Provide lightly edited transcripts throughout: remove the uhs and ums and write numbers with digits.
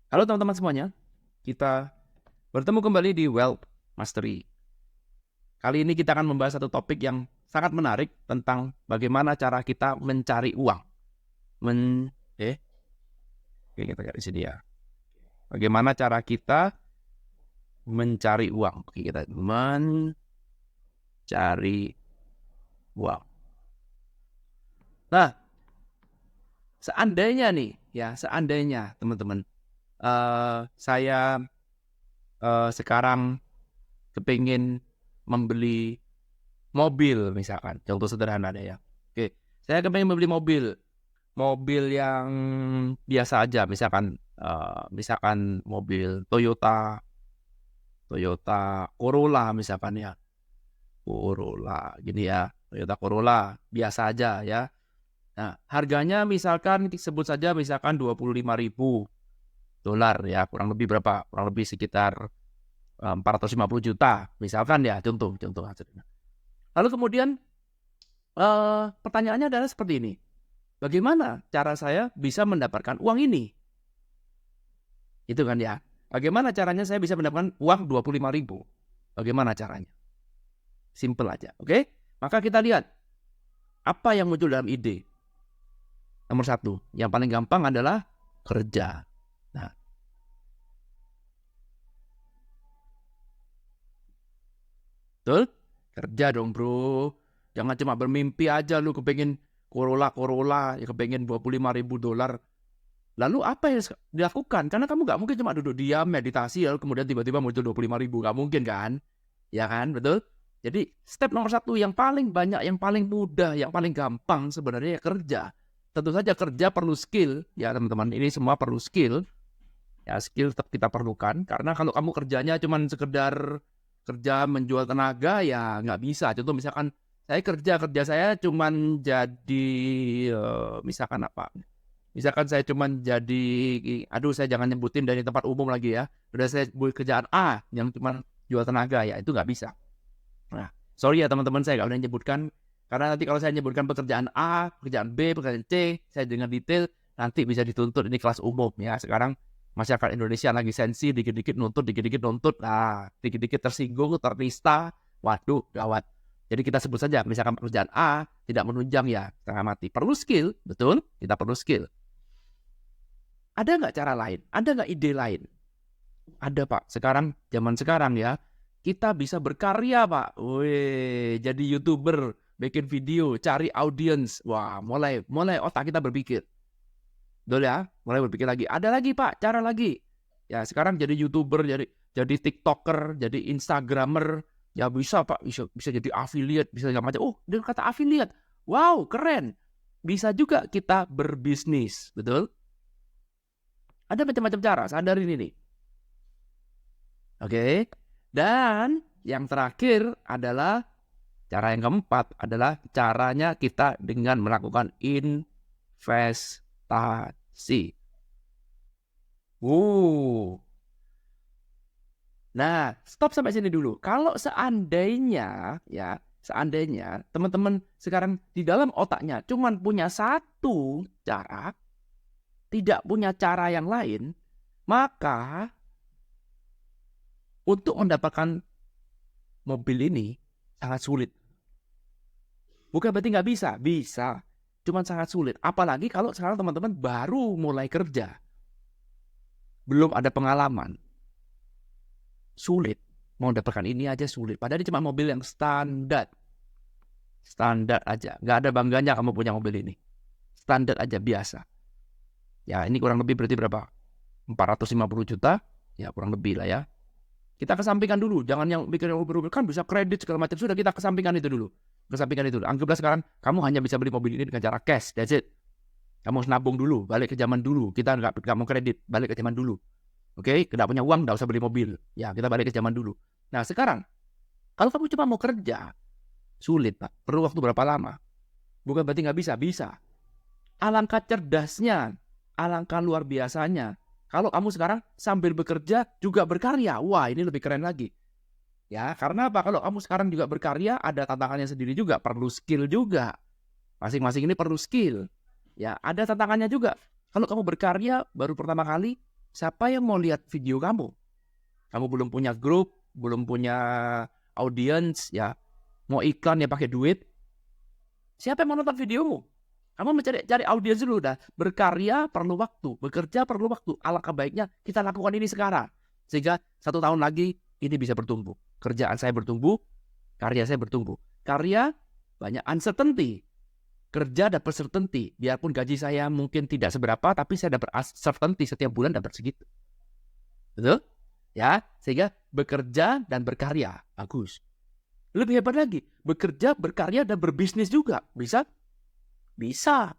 Halo teman-teman semuanya, kita bertemu kembali di Wealth Mastery. Kali ini kita akan membahas satu topik yang sangat menarik tentang bagaimana cara kita mencari uang. Oke, kita lihat di sini ya. Bagaimana cara kita mencari uang? Oke, kita mencari uang. Nah, seandainya nih, teman-teman, saya sekarang kepingin membeli mobil misalkan, contoh sederhana deh ya. Oke, saya kepingin membeli mobil yang biasa aja, misalkan mobil Toyota Corolla misalkan ya, Corolla gini ya, Toyota Corolla biasa aja ya. Nah, harganya misalkan sebut saja misalkan $25.000 ya, kurang lebih berapa? Kurang lebih sekitar 450 juta misalkan ya, contoh hasilnya. Lalu kemudian pertanyaannya adalah seperti ini. Bagaimana cara saya bisa mendapatkan uang ini? Itu kan ya. Bagaimana caranya saya bisa mendapatkan uang 25.000? Bagaimana caranya? Simple aja, oke? Maka kita lihat apa yang muncul dalam ide. Nomor satu, yang paling gampang adalah kerja. Nah, betul? Kerja dong bro. Jangan cuma bermimpi aja lu kepengen Corolla, ya kepengen $25.000. Lalu apa yang dilakukan? Karena kamu gak mungkin cuma duduk diam, meditasi, lalu kemudian tiba-tiba muncul 25.000. Gak mungkin kan? Ya kan? Betul? Jadi step nomor satu yang paling banyak, yang paling mudah, yang paling gampang sebenarnya ya kerja. Tentu saja kerja perlu skill, ya teman-teman. Ini semua perlu skill. Ya skill tetap kita perlukan. Karena kalau kamu kerjanya cuma sekedar kerja menjual tenaga, ya nggak bisa. Contoh misalkan kerja saya cuma jadi, misalkan apa? Misalkan saya cuma jadi, saya jangan nyebutin dari tempat umum lagi ya. Udah saya buat kerjaan A yang cuma jual tenaga, ya itu nggak bisa. Nah, sorry ya teman-teman, saya nggak boleh nyebutkan. Karena nanti kalau saya nyebutkan pekerjaan A, pekerjaan B, pekerjaan C, saya dengan detail, nanti bisa dituntut. Ini kelas umum ya. Sekarang masyarakat Indonesia lagi sensi, dikit-dikit nuntut. Nah, dikit-dikit tersinggung, terlista. Waduh, gawat. Jadi kita sebut saja, misalkan pekerjaan A tidak menunjang ya, setengah mati. Perlu skill, betul? Kita perlu skill. Ada nggak cara lain? Ada nggak ide lain? Ada Pak. Zaman sekarang ya, kita bisa berkarya Pak. Wih, jadi YouTuber, bikin video, cari audience. Wah, mulai otak kita berpikir. Betul ya? Mulai berpikir lagi. Ada lagi Pak, cara lagi. Ya, sekarang jadi YouTuber, jadi TikToker, jadi Instagramer. Ya bisa Pak, bisa jadi affiliate, bisa segala macam. Oh, dengan kata affiliate. Wow, keren. Bisa juga kita berbisnis, betul? Ada macam-macam cara, sadarin ini. Oke. Dan yang terakhir adalah cara yang keempat adalah caranya kita dengan melakukan investasi. Nah, stop sampai sini dulu. Kalau seandainya teman-teman sekarang di dalam otaknya cuma punya satu cara, tidak punya cara yang lain, maka untuk mendapatkan mobil ini sangat sulit. Bukan berarti nggak bisa, bisa. Cuman sangat sulit. Apalagi kalau sekarang teman-teman baru mulai kerja. Belum ada pengalaman. Sulit. Mau dapatkan ini aja sulit. Padahal ini cuma mobil yang standar. Standar aja. Nggak ada bangganya kamu punya mobil ini. Standar aja, biasa. Ya ini kurang lebih berarti berapa? 450 juta? Ya kurang lebih lah ya. Kita kesampingkan dulu. Jangan yang bikin mobil kan bisa kredit segala macam. Sudah, kita kesampingkan itu dulu. Anggaplah sekarang kamu hanya bisa beli mobil ini dengan cara cash. That's it. Kamu harus nabung dulu. Balik ke zaman dulu. Kita nggak mau kredit. Balik ke zaman dulu. Oke? Nggak punya uang, nggak usah beli mobil. Ya, kita balik ke zaman dulu. Nah, sekarang kalau kamu cuma mau kerja, sulit Pak. Perlu waktu berapa lama? Bukan berarti nggak bisa. Bisa. Alangkah cerdasnya. Alangkah luar biasanya. Kalau kamu sekarang sambil bekerja juga berkarya. Wah, ini lebih keren lagi. Ya, karena apa? Kalau kamu sekarang juga berkarya, ada tantangannya sendiri juga. Perlu skill juga. Masing-masing ini perlu skill. Ya, ada tantangannya juga. Kalau kamu berkarya baru pertama kali, siapa yang mau lihat video kamu? Kamu belum punya grup, belum punya audience, ya. Mau iklan ya pakai duit. Siapa yang mau nonton videomu? Kamu cari audiens dulu dah. Berkarya perlu waktu, bekerja perlu waktu. Alangkah baiknya kita lakukan ini sekarang. Sehingga 1 tahun lagi ini bisa bertumbuh. Kerjaan saya bertumbuh, karya saya bertumbuh. Karya banyak uncertainty. Kerja dapat certainty. Biarpun gaji saya mungkin tidak seberapa, tapi saya dapat certainty setiap bulan dapat segitu. Betul? Ya, sehingga bekerja dan berkarya. Bagus. Lebih hebat lagi, bekerja, berkarya, dan berbisnis juga. Bisa? Bisa.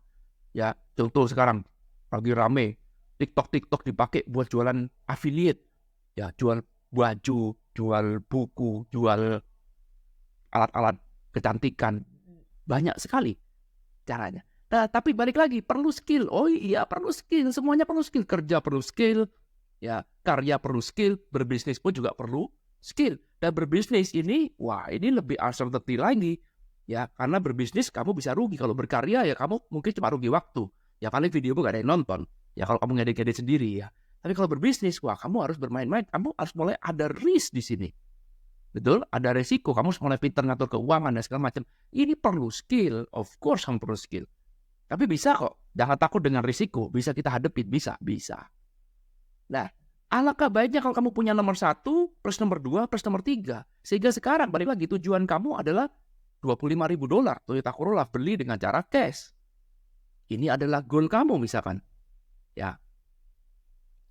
Ya, contoh sekarang, lagi rame, TikTok dipakai buat jualan affiliate. Ya, jual baju, jual buku, jual alat-alat kecantikan. Banyak sekali caranya. Nah, tapi balik lagi, perlu skill. Oh iya, perlu skill. Semuanya perlu skill. Kerja perlu skill. Ya, karya perlu skill. Berbisnis pun juga perlu skill. Dan berbisnis ini, wah ini lebih uncertainty lagi. Ya, karena berbisnis kamu bisa rugi. Kalau berkarya ya kamu mungkin cuma rugi waktu. Ya paling videomu gak ada yang nonton. Ya kalau kamu ngedit-ngedit sendiri ya. Tapi kalau berbisnis, wah kamu harus bermain-main. Kamu harus mulai ada risk di sini. Betul? Ada resiko. Kamu harus mulai pintar ngatur keuangan dan segala macam. Ini perlu skill. Of course kamu perlu skill. Tapi bisa kok. Jangan takut dengan risiko. Bisa kita hadapin. Bisa. Nah, alangkah baiknya kalau kamu punya nomor 1 plus nomor 2 plus nomor 3. Sehingga sekarang balik lagi tujuan kamu adalah $25.000 Toyota Corolla beli dengan cara cash. Ini adalah goal kamu misalkan. Ya.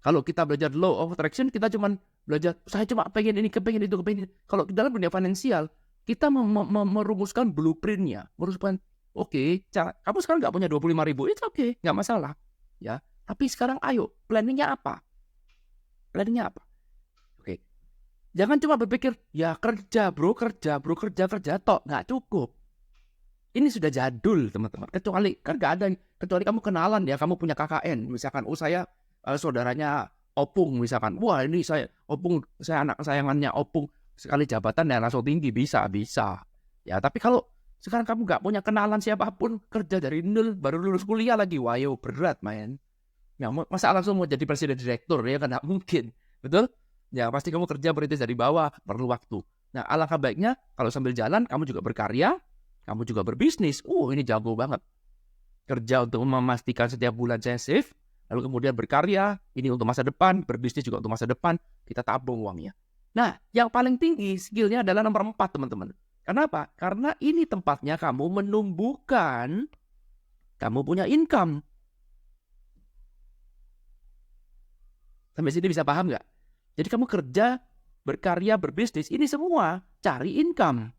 Kalau kita belajar law of attraction, kita cuma belajar, saya cuma pengen ini, kepengen itu, kepengen. Kalau dalam dunia finansial, kita merumuskan blueprintnya. Merumuskan, oke, kamu sekarang nggak punya 25.000, it's okay, nggak masalah. Ya. Tapi sekarang ayo, planningnya apa? Oke. Jangan cuma berpikir, ya kerja bro, tok. Nggak cukup. Ini sudah jadul, teman-teman. Kecuali kamu kenalan ya, kamu punya KKN. Misalkan, saya saudaranya Opung misalkan. Wah ini saya anak kesayangannya Opung. Sekali jabatan dan langsung tinggi, bisa. Ya, tapi kalau sekarang kamu nggak punya kenalan siapapun, kerja dari nol, baru lulus kuliah lagi, wayo berat, man. Ya, masa langsung mau jadi presiden direktur ya kan nggak mungkin, betul? Ya pasti kamu kerja berintis dari bawah, perlu waktu. Nah alangkah baiknya kalau sambil jalan kamu juga berkarya, kamu juga berbisnis. Ini jago banget. Kerja untuk memastikan setiap bulan saya save, lalu kemudian berkarya, ini untuk masa depan, berbisnis juga untuk masa depan, kita tabung uangnya. Nah yang paling tinggi skillnya adalah nomor 4 teman-teman. Kenapa? Karena ini tempatnya kamu menumbuhkan, kamu punya income. Sampai sini bisa paham nggak? Jadi kamu kerja, berkarya, berbisnis, ini semua cari income.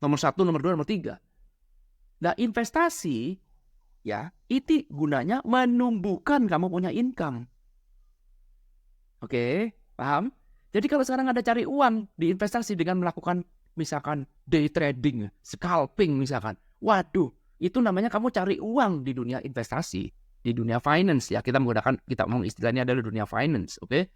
Nomor 1, nomor 2, nomor 3. Nah investasi, ya itu gunanya menumbuhkan kamu punya income. Oke, paham? Jadi kalau sekarang ada cari uang di investasi dengan melakukan misalkan day trading, scalping misalkan. Waduh, itu namanya kamu cari uang di dunia investasi. Di dunia finance ya, kita istilahnya adalah dunia finance, oke?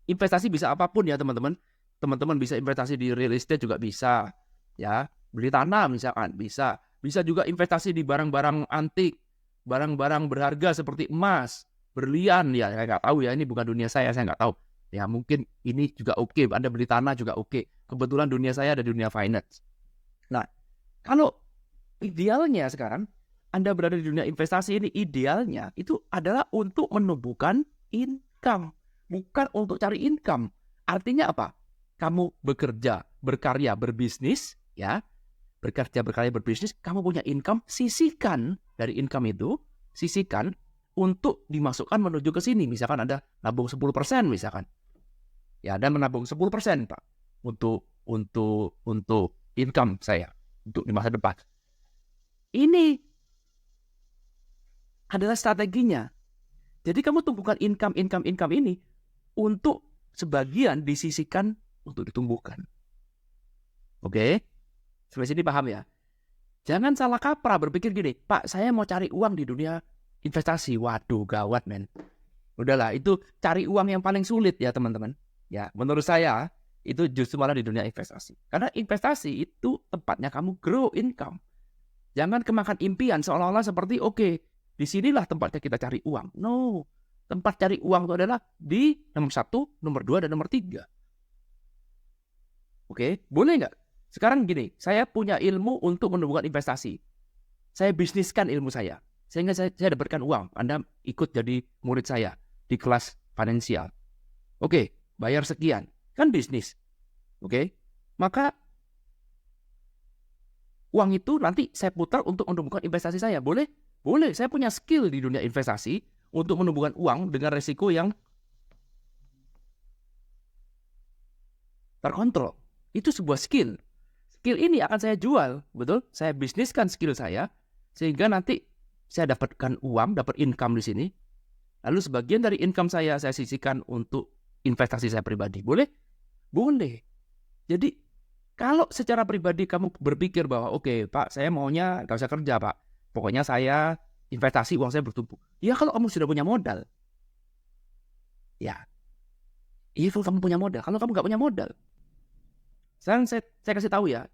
Investasi bisa apapun ya teman-teman. Teman-teman bisa investasi di real estate juga bisa, ya. Beli tanah misalkan, bisa. Bisa juga investasi di barang-barang antik, barang-barang berharga seperti emas, berlian ya. Saya nggak tahu ya, ini bukan dunia saya nggak tahu. Ya mungkin ini juga oke. Anda beli tanah juga oke. Kebetulan dunia saya ada di dunia finance. Nah, kalau idealnya sekarang Anda berada di dunia investasi ini, idealnya itu adalah untuk menumbuhkan income, bukan untuk cari income. Artinya apa? Kamu bekerja, berkarya, berbisnis, ya. Bekerja, berkarya, berbisnis, kamu punya income, sisihkan dari income itu, sisihkan untuk dimasukkan menuju ke sini. Misalkan Anda nabung 10% misalkan. Ya, Anda menabung 10%, Pak, untuk income saya untuk di masa depan. Ini adalah strateginya. Jadi kamu tumbuhkan income ini untuk sebagian disisihkan untuk ditumbuhkan. Oke? Sampai sini paham ya? Jangan salah kaprah berpikir gini, Pak, saya mau cari uang di dunia investasi. Waduh, gawat, men. Udahlah, itu cari uang yang paling sulit ya, teman-teman. Ya, menurut saya itu justru malah di dunia investasi. Karena investasi itu tempatnya kamu grow income. Jangan kemakan impian seolah-olah seperti di disinilah tempatnya kita cari uang. No, tempat cari uang itu adalah di nomor 1, nomor 2, dan nomor 3. Oke, boleh nggak? Sekarang gini, saya punya ilmu untuk menumbuhkan investasi. Saya bisniskan ilmu saya, sehingga saya dapatkan uang. Anda ikut jadi murid saya di kelas finansial. Oke, bayar sekian. Kan bisnis. Oke, maka uang itu nanti saya putar untuk menumbuhkan investasi saya. Boleh? Boleh. Saya punya skill di dunia investasi untuk menumbuhkan uang dengan resiko yang terkontrol. Itu sebuah skill. Skill ini akan saya jual, betul? Saya bisniskan skill saya, sehingga nanti saya dapatkan uang, dapat income di sini. Lalu sebagian dari income saya sisihkan untuk investasi saya pribadi. Boleh? Boleh. Jadi, kalau secara pribadi kamu berpikir bahwa, oke, Pak, saya maunya gak usah kerja, Pak. Pokoknya saya investasi, uang saya bertumbuh. Ya, kalau kamu sudah punya modal. Ya, itu kamu punya modal. Kalau kamu gak punya modal. Sekarang saya kasih tahu ya,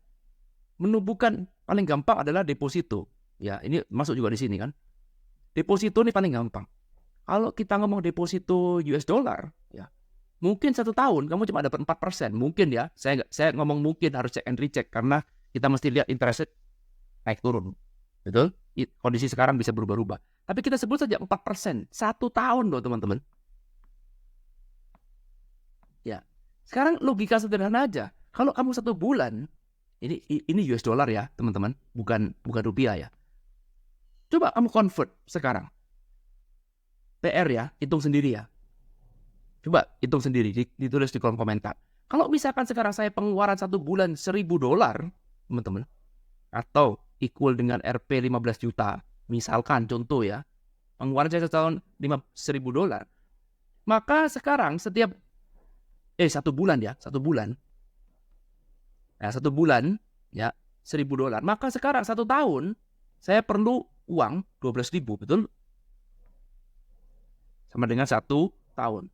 menumbuhkan paling gampang adalah deposito. Ya, ini masuk juga di sini kan. Deposito ini paling gampang. Kalau kita ngomong deposito US dollar, ya, mungkin 1 tahun kamu cuma dapat 4%. Mungkin ya, saya ngomong mungkin, harus cek and recheck, karena kita mesti lihat interest rate naik turun. Betul? Kondisi sekarang bisa berubah-ubah. Tapi kita sebut saja 4%. 1 tahun loh teman-teman. Ya, sekarang logika sederhana aja. Kalau kamu 1 bulan, ini US dollar ya teman-teman, bukan rupiah ya. Coba kamu convert sekarang. PR ya, hitung sendiri ya. Coba hitung sendiri, ditulis di kolom komentar. Kalau misalkan sekarang saya pengeluaran 1 bulan $1.000, teman-teman, atau equal dengan Rp 15 juta, misalkan contoh ya, pengeluaran saya setahun $1.000, maka sekarang setiap 1 bulan ya, 1 bulan. Nah, 1 bulan ya, $1.000. Maka sekarang 1 tahun saya perlu uang 12.000, betul? Sama dengan 1 tahun.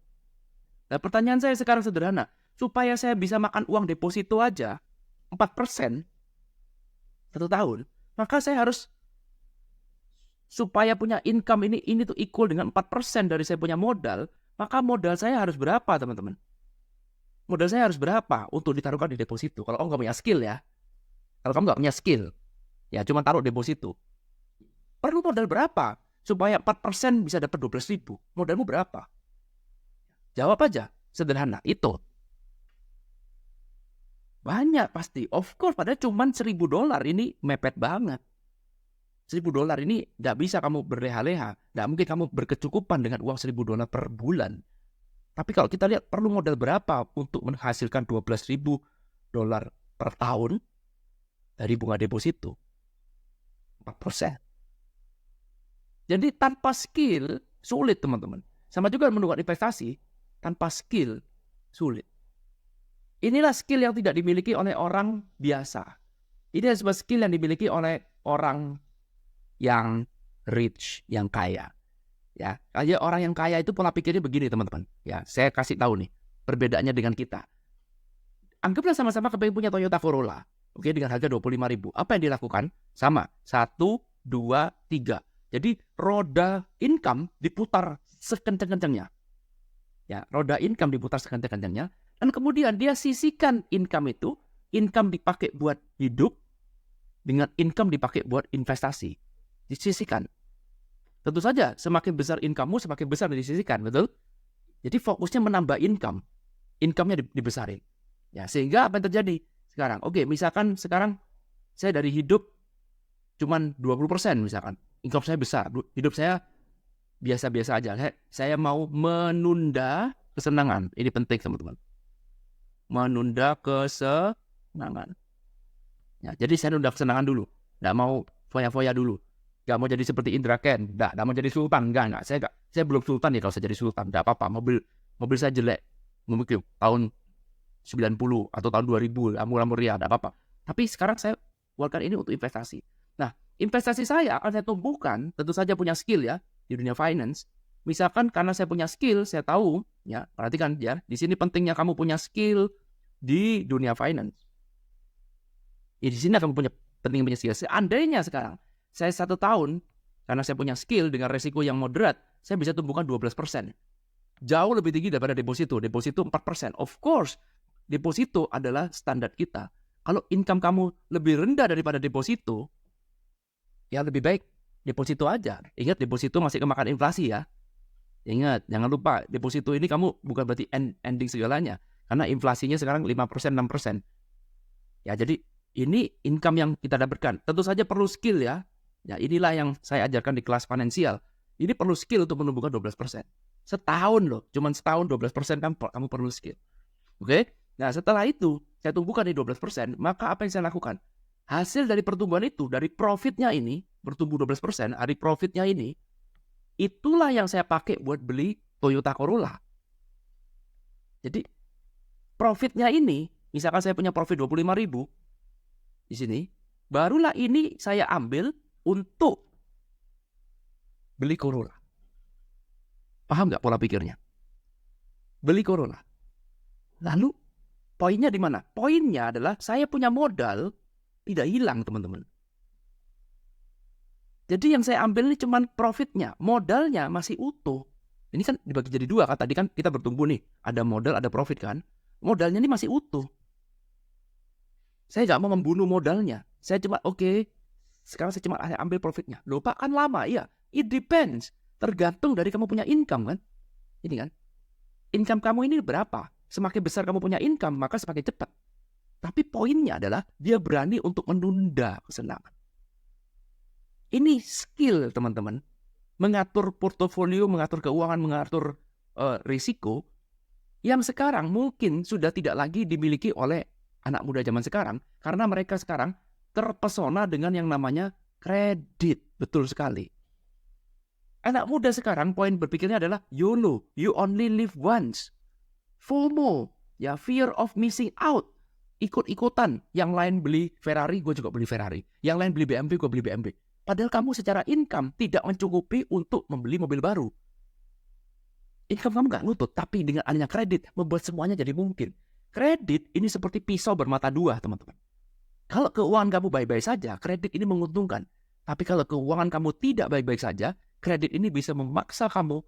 Nah, pertanyaan saya sekarang sederhana. Supaya saya bisa makan uang deposito aja 4% 1 tahun, maka saya harus, supaya punya income ini tuh equal dengan 4% dari saya punya modal, maka modal saya harus berapa, teman-teman? Modal saya harus berapa untuk ditaruhkan di deposito? Kalau kamu nggak punya skill ya. Kalau kamu nggak punya skill, ya cuma taruh deposito. Perlu modal berapa supaya 4% bisa dapat 12.000? Modalmu berapa? Jawab aja, sederhana, itu. Banyak pasti, of course, padahal cuma $1.000 ini mepet banget. $1.000 ini nggak bisa kamu berleha-leha, nggak mungkin kamu berkecukupan dengan uang $1.000 per bulan. Tapi kalau kita lihat perlu modal berapa untuk menghasilkan $12.000 per tahun dari bunga deposito? 4%. Jadi tanpa skill, sulit teman-teman. Sama juga menunjukkan investasi, tanpa skill, sulit. Inilah skill yang tidak dimiliki oleh orang biasa. Ini adalah sebuah skill yang dimiliki oleh orang yang rich, yang kaya. Ya, kayak orang yang kaya itu pola pikirnya begini teman-teman. Ya, saya kasih tahu nih perbedaannya dengan kita. Anggaplah sama-sama kepengen punya Toyota Corolla, oke, dengan harga 25.000. Apa yang dilakukan? Sama, 1, 2, 3. Jadi roda income diputar sekencang-kencangnya. Ya, roda income diputar sekencang-kencangnya, dan kemudian dia sisihkan income itu, income dipakai buat hidup, dengan income dipakai buat investasi. Disisihkan. Tentu saja, semakin besar income-mu, semakin besar disisihkan, betul? Jadi fokusnya menambah income. Income-nya dibesarin. Ya, sehingga apa yang terjadi sekarang? Oke, misalkan sekarang saya dari hidup cuman 20% misalkan. Income saya besar, hidup saya biasa-biasa aja. Saya mau menunda kesenangan. Ini penting, teman-teman. Menunda kesenangan. Ya, jadi saya nunda kesenangan dulu. Nggak mau foya-foya dulu. Gak mau jadi seperti Indra Ken, gak mau jadi sultan, enggak. Saya belum sultan ya kalau saya jadi sultan, gak apa-apa. Mobil saya jelek, mungkin tahun 90 atau tahun 2000, amur-amur ya, gak apa-apa. Tapi sekarang saya keluarkan ini untuk investasi. Nah, investasi saya akan saya tumbuhkan, tentu saja punya skill ya di dunia finance. Misalkan karena saya punya skill, saya tahu ya, perhatikan ya, di sini pentingnya kamu punya skill di dunia finance. Ya, di sini kamu penting punya skill. Seandainya sekarang saya 1 tahun karena saya punya skill dengan resiko yang moderat, saya bisa tumbuhkan 12%. Jauh lebih tinggi daripada deposito. Deposito 4%. Of course, deposito adalah standar kita. Kalau income kamu lebih rendah daripada deposito, ya lebih baik deposito aja. Ingat, deposito masih kemakan inflasi ya. Ingat, jangan lupa, deposito ini kamu bukan berarti ending segalanya. Karena inflasinya sekarang 5%, 6%. Ya, jadi ini income yang kita dapatkan. Tentu saja perlu skill ya. Ya, inilah yang saya ajarkan di kelas finansial. Ini perlu skill untuk menumbuhkan 12%. Setahun loh, cuman setahun 12% kan kamu perlu skill. Oke? Nah, setelah itu, saya tumbuhkan di 12%, maka apa yang saya lakukan? Hasil dari pertumbuhan itu, dari profitnya ini, bertumbuh 12%, dari profitnya ini, itulah yang saya pakai buat beli Toyota Corolla. Jadi, profitnya ini, misalkan saya punya profit 25.000 di sini, barulah ini saya ambil untuk beli Corolla. Paham nggak pola pikirnya? Beli Corolla. Lalu, poinnya di mana? Poinnya adalah saya punya modal tidak hilang, teman-teman. Jadi yang saya ambil ini cuma profitnya, modalnya masih utuh. Ini kan dibagi jadi dua kan, tadi kan kita bertumbuh nih, ada modal, ada profit kan. Modalnya ini masih utuh. Saya nggak mau membunuh modalnya. Saya cuma, oke, sekarang saya cuma ambil profitnya. Loh Pak, kan lama, iya. It depends. Tergantung dari kamu punya income kan. Ini kan. Income kamu ini berapa? Semakin besar kamu punya income, maka semakin cepat. Tapi poinnya adalah dia berani untuk menunda kesenangan. Ini skill, teman-teman. Mengatur portofolio, mengatur keuangan, mengatur risiko yang sekarang mungkin sudah tidak lagi dimiliki oleh anak muda zaman sekarang karena mereka sekarang terpesona dengan yang namanya kredit. Betul sekali. Anak muda sekarang poin berpikirnya adalah YOLO, you only live once. FOMO, ya fear of missing out. Ikut-ikutan, yang lain beli Ferrari, gue juga beli Ferrari. Yang lain beli BMW, gue beli BMW. Padahal kamu secara income tidak mencukupi untuk membeli mobil baru. Income kamu nggak nutut, tapi dengan adanya kredit membuat semuanya jadi mungkin. Kredit ini seperti pisau bermata dua, teman-teman. Kalau keuangan kamu baik-baik saja, kredit ini menguntungkan. Tapi kalau keuangan kamu tidak baik-baik saja, kredit ini bisa memaksa kamu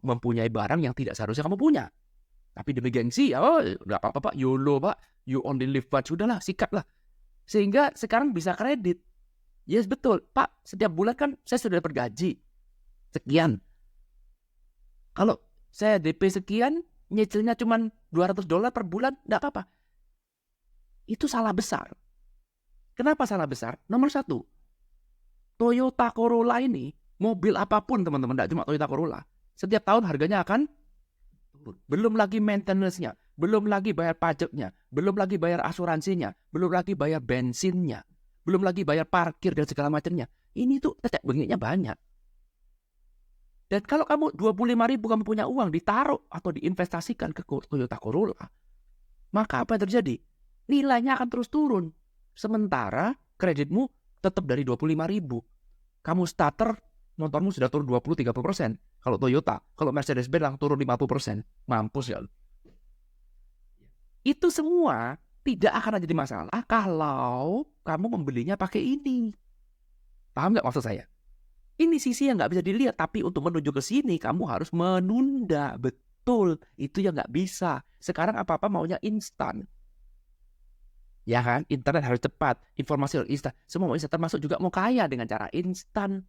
mempunyai barang yang tidak seharusnya kamu punya. Tapi demi gengsi, oh nggak apa-apa Pak, YOLO Pak, you only live once, sudahlah, sikatlah. Sehingga sekarang bisa kredit. Yes betul, Pak, setiap bulan kan saya sudah dapat gaji sekian. Kalau saya DP sekian, nyicilnya cuma $200 per bulan, nggak apa-apa. Itu salah besar. Kenapa salah besar? Nomor satu, Toyota Corolla ini, mobil apapun teman-teman, tidak cuma Toyota Corolla, setiap tahun harganya akan turun. Belum lagi maintenance-nya, belum lagi bayar pajaknya, belum lagi bayar asuransinya, belum lagi bayar bensinnya, belum lagi bayar parkir dan segala macamnya. Ini tuh tetek bengiknya banyak. Dan kalau kamu 25.000 kamu punya uang ditaruh atau diinvestasikan ke Toyota Corolla, maka apa yang terjadi? Nilainya akan terus turun. Sementara kreditmu tetap dari 25.000. Kamu starter, motormu sudah turun 20-30%. Kalau Toyota, kalau Mercedes-Benz langsung turun 50%. Mampus ya. Itu semua tidak akan jadi masalah kalau kamu membelinya pakai ini. Paham nggak maksud saya? Ini sisi yang nggak bisa dilihat, tapi untuk menuju ke sini kamu harus menunda. Betul, itu yang nggak bisa. Sekarang apa-apa maunya instan. Ya kan, internet harus cepat, informasi harus instan. Semua mau instan, termasuk juga mau kaya dengan cara instan.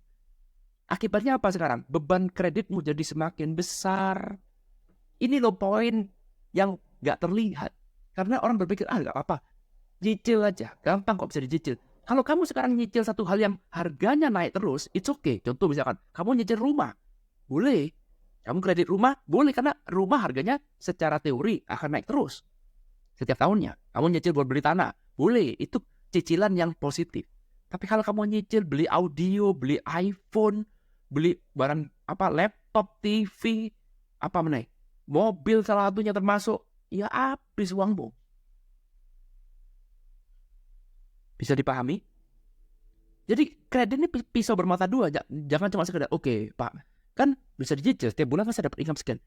Akibatnya apa sekarang? Beban kreditmu jadi semakin besar. Ini loh poin yang nggak terlihat. Karena orang berpikir, nggak apa-apa, nyicil aja, gampang kok bisa dicicil. Kalau kamu sekarang nyicil satu hal yang harganya naik terus, it's okay. Contoh misalkan, kamu nyicil rumah, boleh. Kamu kredit rumah, boleh. Karena rumah harganya secara teori akan naik terus setiap tahunnya. Kamu nyicil buat beli tanah, boleh. Itu cicilan yang positif. Tapi kalau kamu nyicil beli audio, beli iPhone, beli barang apa, laptop, TV, apa mana, mobil salah satunya termasuk, ya habis uangmu. Bisa dipahami? Jadi kredit ini pisau bermata dua. Jangan cuma sekedar, oke, Pak, kan bisa dicicil, setiap bulan kan saya dapat income sekian.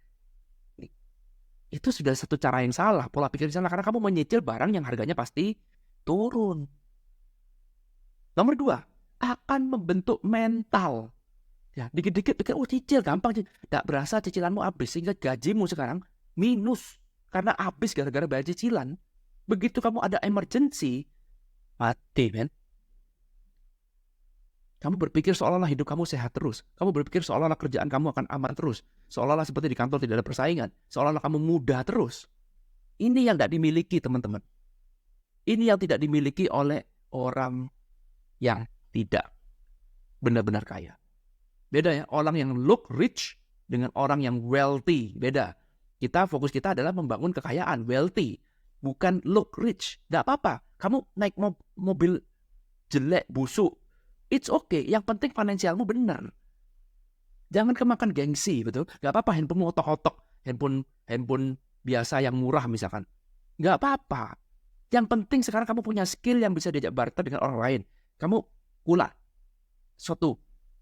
Itu sudah satu cara yang salah, pola pikir salah, karena kamu menyicil barang yang harganya pasti turun. Nomor dua, akan membentuk mental. Ya, dikit-dikit pikir, oh cicil gampang, tidak berasa cicilanmu habis sehingga gajimu sekarang minus karena habis gara-gara bayar cicilan. Begitu kamu ada emergency, mati men. Kamu berpikir seolah-olah hidup kamu sehat terus. Kamu berpikir seolah-olah kerjaan kamu akan aman terus. Seolah-olah seperti di kantor tidak ada persaingan. Seolah-olah kamu mudah terus. Ini yang tidak dimiliki teman-teman. Ini yang tidak dimiliki oleh orang yang tidak benar-benar kaya. Beda ya, orang yang look rich dengan orang yang wealthy. Beda. Fokus kita adalah membangun kekayaan, wealthy. Bukan look rich. Tidak apa-apa. Kamu naik mobil jelek, busuk. It's okay. Yang penting finansialmu benar. Jangan kemakan gengsi, betul? Gak apa-apa handphonemu otok-otok. Handphone biasa yang murah misalkan. Gak apa-apa. Yang penting sekarang kamu punya skill yang bisa diajak barter dengan orang lain. Kamu pula suatu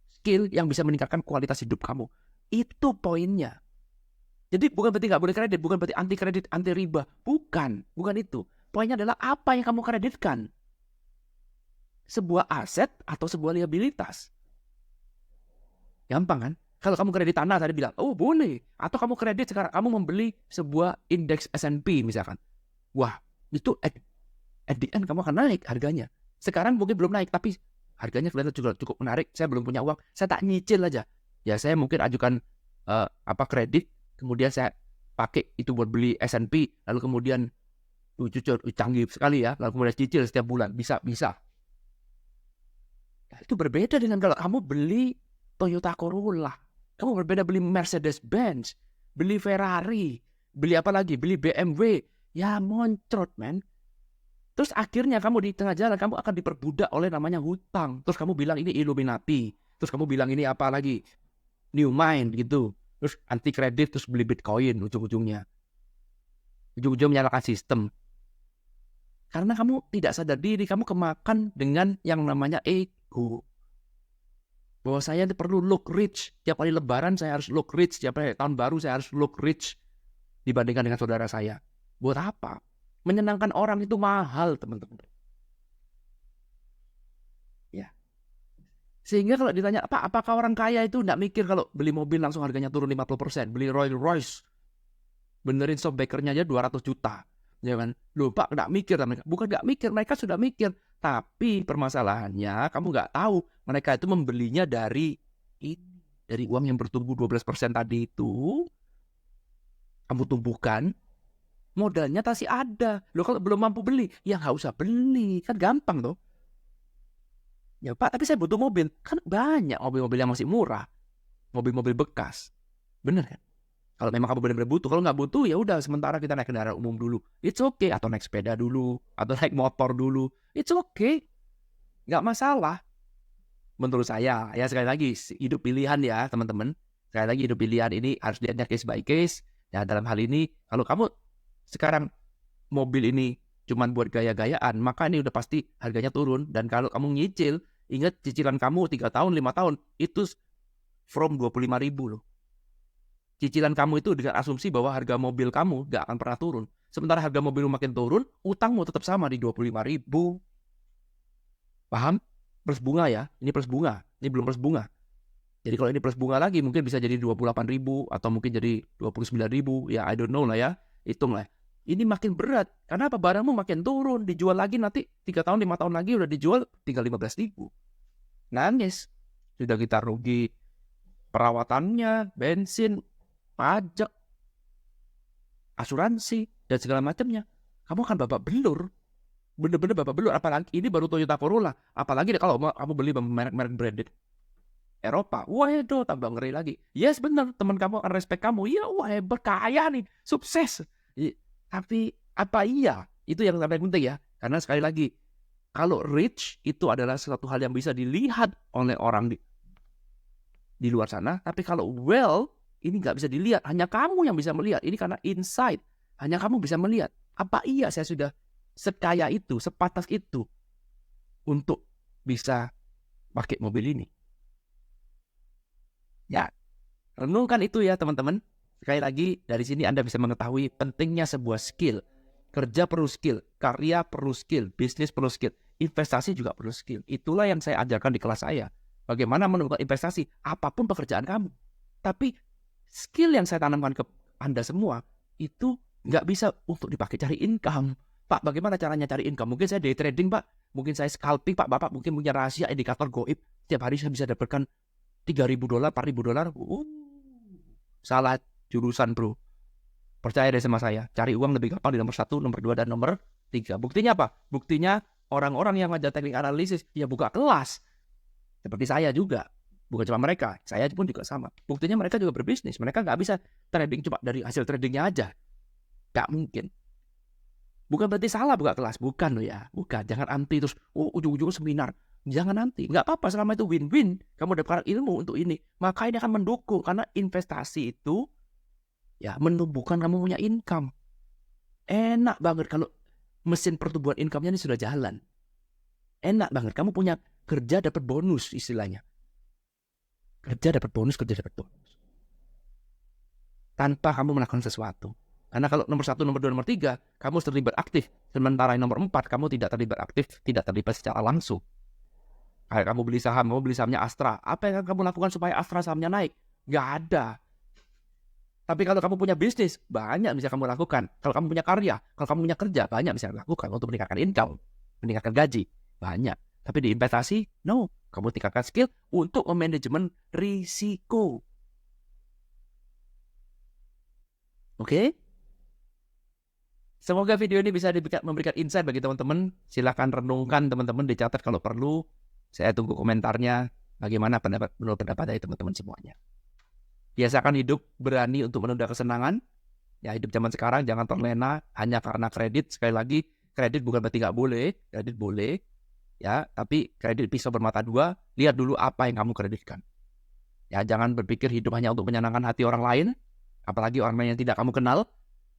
skill yang bisa meningkatkan kualitas hidup kamu. Itu poinnya. Jadi bukan berarti nggak boleh kredit, bukan berarti anti kredit, anti riba. Bukan itu. Poinnya adalah apa yang kamu kreditkan. Sebuah aset atau sebuah liabilitas. Gampang kan? Kalau kamu kredit tanah tadi bilang, oh boleh. Atau kamu kredit sekarang, kamu membeli sebuah indeks S&P misalkan. Wah, itu at the end kamu akan naik harganya. Sekarang mungkin belum naik, tapi harganya kelihatan juga cukup menarik. Saya belum punya uang, saya tak nyicil aja. Ya saya mungkin ajukan kredit, kemudian saya pakai itu buat beli S&P, lalu kemudian canggih sekali ya, lalu kemudian cicil setiap bulan, bisa. Nah, itu berbeda dengan kalau kamu beli Toyota Corolla, kamu berbeda beli Mercedes-Benz, beli Ferrari, beli apa lagi, beli BMW, ya moncrot men. Terus akhirnya kamu di tengah jalan, kamu akan diperbudak oleh namanya hutang. Terus kamu bilang ini Illuminati. Terus kamu bilang ini apa lagi? New Mind gitu. Terus anti kredit, terus beli Bitcoin ujung-ujungnya. Ujung-ujungnya menyalahkan sistem. Karena kamu tidak sadar diri, kamu kemakan dengan yang namanya ego. Bahwa saya perlu look rich. Tiap kali lebaran saya harus look rich. Tiap kali tahun baru saya harus look rich. Dibandingkan dengan saudara saya. Buat apa? Menyenangkan orang itu mahal, teman-teman. Ya. Sehingga kalau ditanya, apakah orang kaya itu tidak mikir kalau beli mobil langsung harganya turun 50%, beli Rolls Royce, benerin shopbackernya aja 200 juta. Ya kan? Loh Pak, tidak mikir. Bukan tidak mikir, mereka sudah mikir. Tapi permasalahannya, kamu nggak tahu, mereka itu membelinya dari uang yang bertumbuh 12% tadi itu, kamu tumbuhkan, modalnya masih ada. Loh kalau belum mampu beli, ya nggak usah beli. Kan gampang tuh. Ya Pak, tapi saya butuh mobil. Kan banyak mobil-mobil yang masih murah. Mobil-mobil bekas. Bener kan? Kalau memang kamu benar-benar butuh. Kalau nggak butuh, ya udah sementara kita naik kendaraan umum dulu. It's okay. Atau naik sepeda dulu. Atau naik motor dulu. It's okay. Nggak masalah. Menurut saya. Ya sekali lagi, hidup pilihan ya teman-teman. Sekali lagi hidup pilihan ini harus dilihatnya case by case. Ya dalam hal ini, kalau kamu sekarang mobil ini cuma buat gaya-gayaan, maka ini udah pasti harganya turun. Dan kalau kamu nyicil, ingat cicilan kamu 3 tahun, 5 tahun, itu from 25.000 loh. Cicilan kamu itu dengan asumsi bahwa harga mobil kamu gak akan pernah turun. Sementara harga mobil makin turun, utangmu tetap sama di 25.000. Paham? Plus bunga ya, ini plus bunga, ini belum plus bunga. Jadi kalau ini plus bunga lagi, mungkin bisa jadi 28.000 atau mungkin jadi 29.000. Ya I don't know lah ya, hitung lah. Ini makin berat. Karena apa? Barangmu makin turun. Dijual lagi nanti 3 tahun, 5 tahun lagi udah dijual tinggal 15.000. Nangis. Sudah kita rugi perawatannya, bensin, pajak, asuransi, dan segala macamnya. Kamu akan babak belur. Bener-bener babak belur. Apalagi ini baru Toyota Corolla. Apalagi kalau kamu beli merek-merek branded Eropa. Wah itu tambah ngeri lagi. Yes bener. Teman kamu akan respect kamu. Iya wah hebat, kaya nih. Sukses. Tapi apa iya? Itu yang paling penting ya. Karena sekali lagi, kalau rich itu adalah suatu hal yang bisa dilihat oleh orang di luar sana. Tapi kalau wealth, ini nggak bisa dilihat. Hanya kamu yang bisa melihat. Ini karena insight. Hanya kamu bisa melihat. Apa iya saya sudah sekaya itu, sepatas itu untuk bisa pakai mobil ini? Ya, renungkan itu ya teman-teman. Sekali lagi, dari sini Anda bisa mengetahui pentingnya sebuah skill. Kerja perlu skill, karya perlu skill, bisnis perlu skill. investasi juga perlu skill. Itulah yang saya ajarkan di kelas saya. Bagaimana menemukan investasi, apapun pekerjaan kamu. Tapi skill yang saya tanamkan ke Anda semua, itu nggak bisa untuk dipakai cari income. Pak, bagaimana caranya cari income? Mungkin saya day trading, Pak. Mungkin saya scalping, Pak. Bapak mungkin punya rahasia indikator goib. Setiap hari saya bisa dapatkan $3.000, $4.000. Salah jurusan, bro. Percaya deh sama saya. Cari uang lebih gampang di nomor 1, nomor 2, dan nomor 3. Buktinya apa? Buktinya orang-orang yang ngajar teknik analisis, ya buka kelas. Seperti saya juga. Bukan cuma mereka. Saya pun juga sama. Buktinya mereka juga berbisnis. Mereka nggak bisa trading cuma dari hasil tradingnya aja. Nggak mungkin. Bukan berarti salah buka kelas. Bukan loh ya. Bukan. Jangan anti terus, ujung-ujungnya seminar. Jangan nanti. Nggak apa-apa selama itu win-win. Kamu dapatkan ilmu untuk ini. Maka ini akan mendukung. Karena investasi itu ya menumbuhkan kamu punya income. Enak banget kalau mesin pertumbuhan income-nya ini sudah jalan. Enak banget. Kamu punya kerja dapat bonus istilahnya. Kerja dapat bonus. Tanpa kamu melakukan sesuatu. Karena kalau nomor 1, nomor 2, nomor 3, kamu terlibat aktif. Sementara nomor 4, kamu tidak terlibat aktif, tidak terlibat secara langsung. Kayak kamu beli sahamnya Astra. Apa yang kamu lakukan supaya Astra sahamnya naik? Nggak ada. Tapi kalau kamu punya bisnis, banyak bisa kamu lakukan. Kalau kamu punya karya, kalau kamu punya kerja, banyak bisa kamu lakukan untuk meningkatkan income, meningkatkan gaji. Banyak. Tapi di investasi, no. Kamu tingkatkan skill untuk memanajemen risiko. Oke? Semoga video ini bisa memberikan insight bagi teman-teman. Silahkan renungkan teman-teman, dicatat kalau perlu. Saya tunggu komentarnya. Bagaimana menurut pendapat dari teman-teman semuanya. Biasakan hidup berani untuk menunda kesenangan. Ya, hidup zaman sekarang jangan terlena hanya karena kredit. Sekali lagi, kredit bukan berarti nggak boleh. Kredit boleh. Ya, tapi kredit pisau bermata dua. Lihat dulu apa yang kamu kreditkan. Ya, jangan berpikir hidup hanya untuk menyenangkan hati orang lain. Apalagi orang lain yang tidak kamu kenal.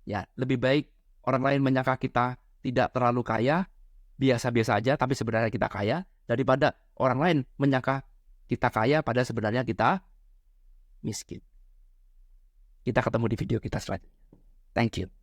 Ya, lebih baik orang lain menyangka kita tidak terlalu kaya, biasa-biasa aja, tapi sebenarnya kita kaya, daripada orang lain menyangka kita kaya, pada sebenarnya kita miskin. Kita ketemu di video kita selanjutnya. Thank you.